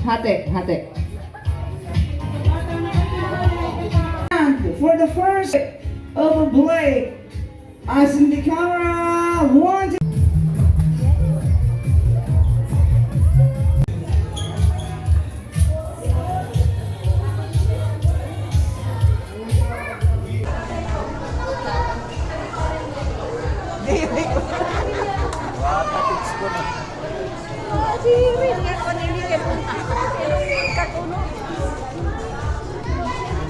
Hati, hati. And for the first of a Blake, eyes in the camera, 1, 2.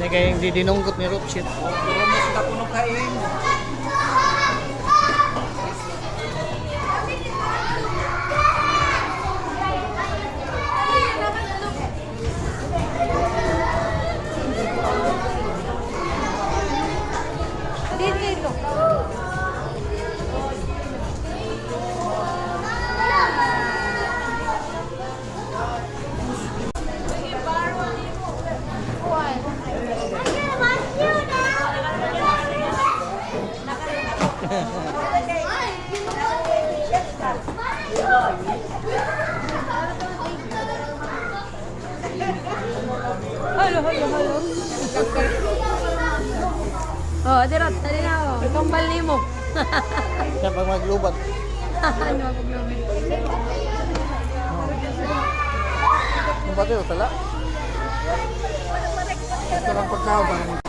Ini kayak yang didinungkot ni Rothschild. Mas tapuno kain. Halo. Oh, dirot, tadi na ako. Itong bali mo. Siya pag maglubat. Ano ako globin? Yung pati o tala? Ito lang pagkaban.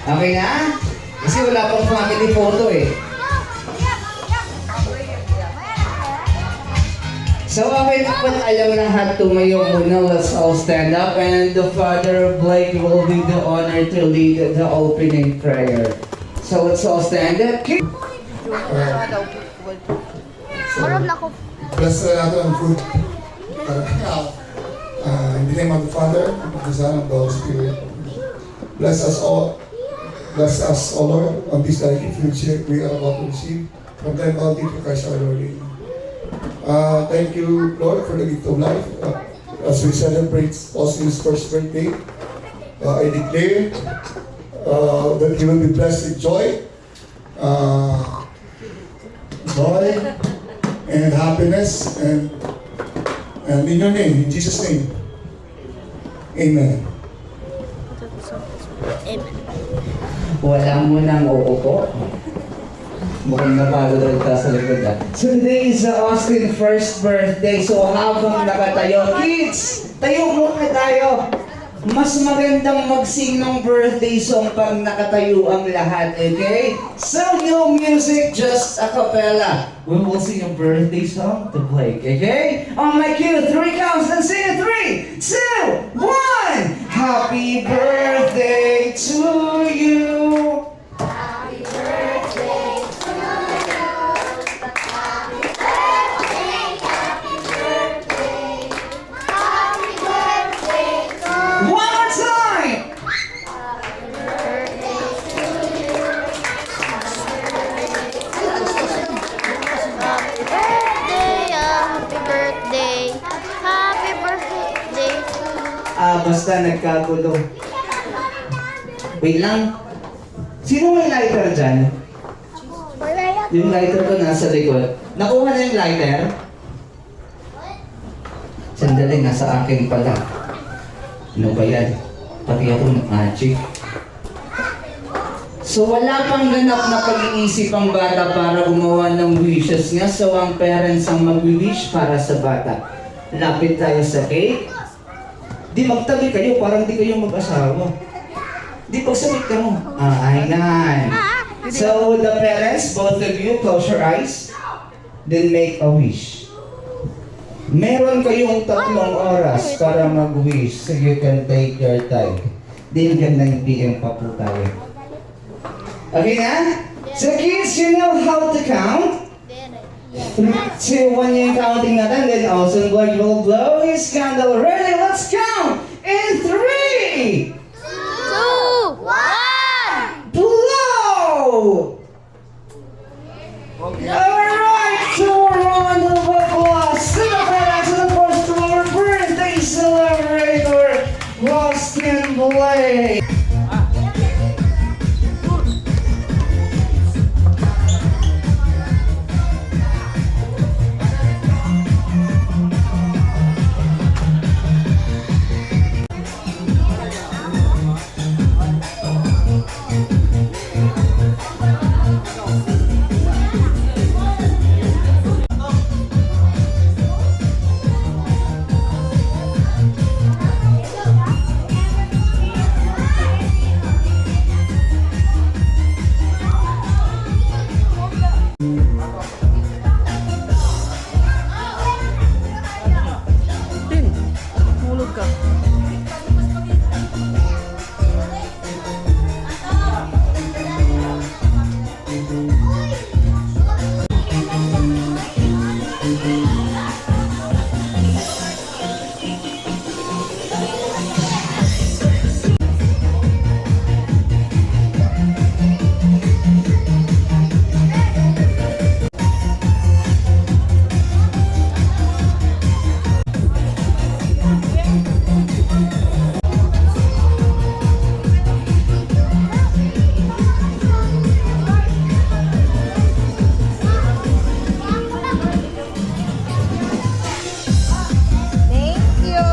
Okay na? Kasi wala pang family photo eh. So okay na po, alam na lahat, tumayo muna. Let's all stand up and the Father Blake will be the honor to lead the opening prayer. So let's all stand up. Maram na ako. Bless natin ang food. In the name of the Father, of the Son, and of the Holy Spirit. Bless us all. Bless us, O Lord, on this delicate food we are about to receive from thy bounty for Christ our Lord. Thank you, Lord, for the gift of life. As we celebrate Austin's first birthday, I declare that he will be blessed with joy, and happiness, and in your name, in Jesus' name, Amen. Wala mo nang uupo. Mukhang napagod ka sa likod ah. So today is Austin's first birthday. So habang nakatayo, kids, tayo muna tayo. Mas magandang mag-sing ng birthday song pag nakatayo ang lahat, okay? So no music, just a cappella. We will sing a birthday song to Blake, okay? On my cue, 3 counts and sing it. 3, 2, 1. Happy birthday to you. Happy birthday to you. Happy birthday, happy birthday. Happy birthday to you. One more time. Happy birthday to you. Happy birthday, happy birthday. Happy birthday to you. Basta nagkagulo. Wait lang. Sino may lighter dyan? Yung lighter ko nasa likod. Nakuha na yung lighter? Sandali, nasa akin pala. Ano ba yan? Pati ako nag-magic. So wala pang ganap na pag-iisip ang bata para gumawa ng wishes niya. So ang parents ang mag-wish para sa bata. Lapit tayo sa cake. Di magtabi kayo, parang di kayo mag-asawa. Di pagsabit ka mo. Ayan. So the parents, both of you, close your eyes. Then make a wish. Meron kayong 3 oras para mag-wish, so you can take your time. Dahil gandang PM pa po tayo. Okay na? So kids, you know how to count? 3, 2, 1 yung counting natin. Then Austin Blake will blow his candle. Ready? Let's count! In 3! 2, 1! Blow! Alright, so round of applause. Celebrate to the first to our birthday celebrator, Austin Blake. Tin, mulog ka. Thank you!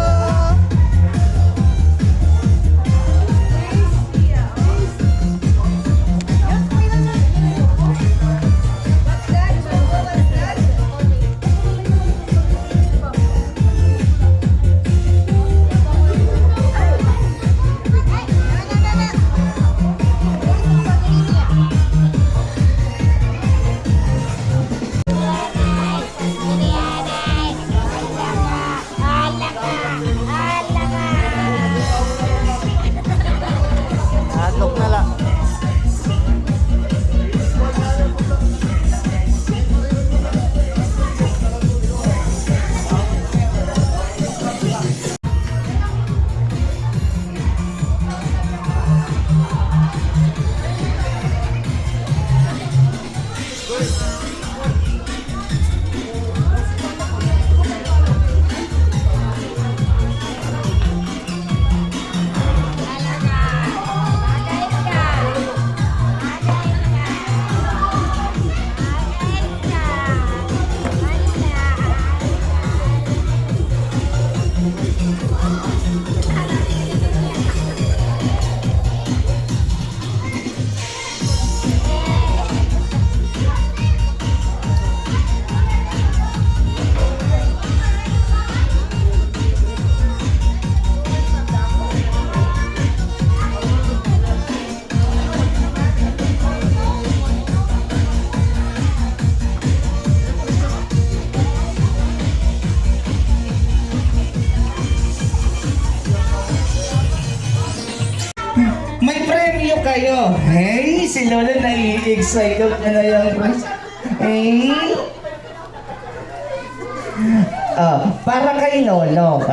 Atok na lang. May premyo kayo. Hey, si Lolo nai-excited na yung prize. Hey. Para kay Lolo.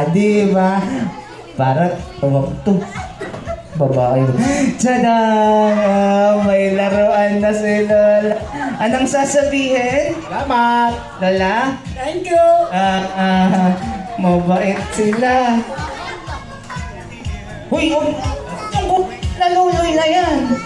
Di ba? Para ito. Babae. Tada! May laruan na si Lola. Anong sasabihin? Salamat. Lola? Thank you. Mabait sila. Uy, naluloy na yan.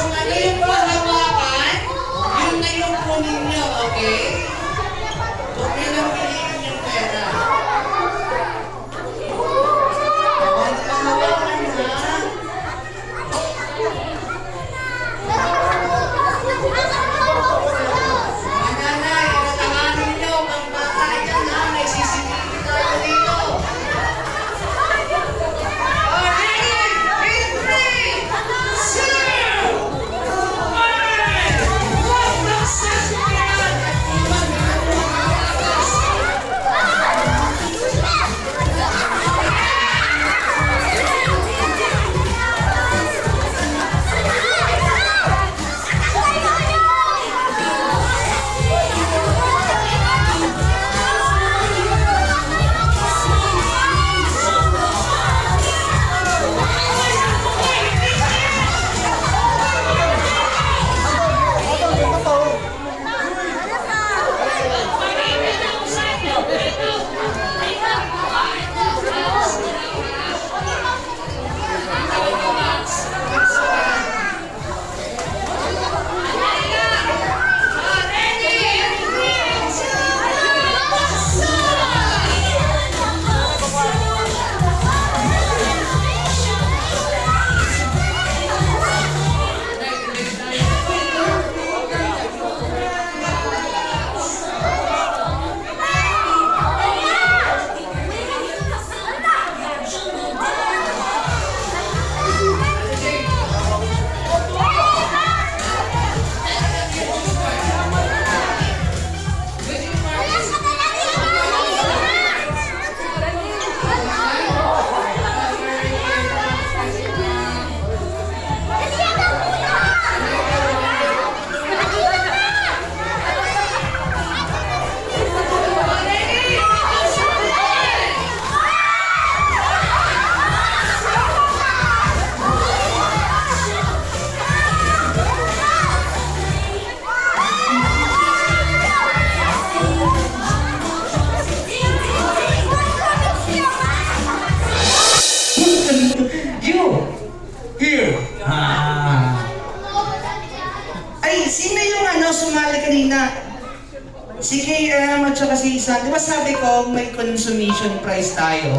kung ano yung hawakan, yun na yung kunin nyo, okay? Huwag nyo lang piliin yung pera. Huwag ka hawakan, ha? Mga nanay, natahanin nyo, mga bata dyan, ha? May CCTV tayo dito. You! Here! Ay, sino yung sumali kanina? Si KM at saka si Isan. Di ba sabi ko may consummation price tayo?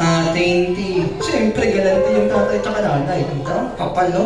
20. Siyempre, galante yung tatay at nanay. Dito, kapal, no?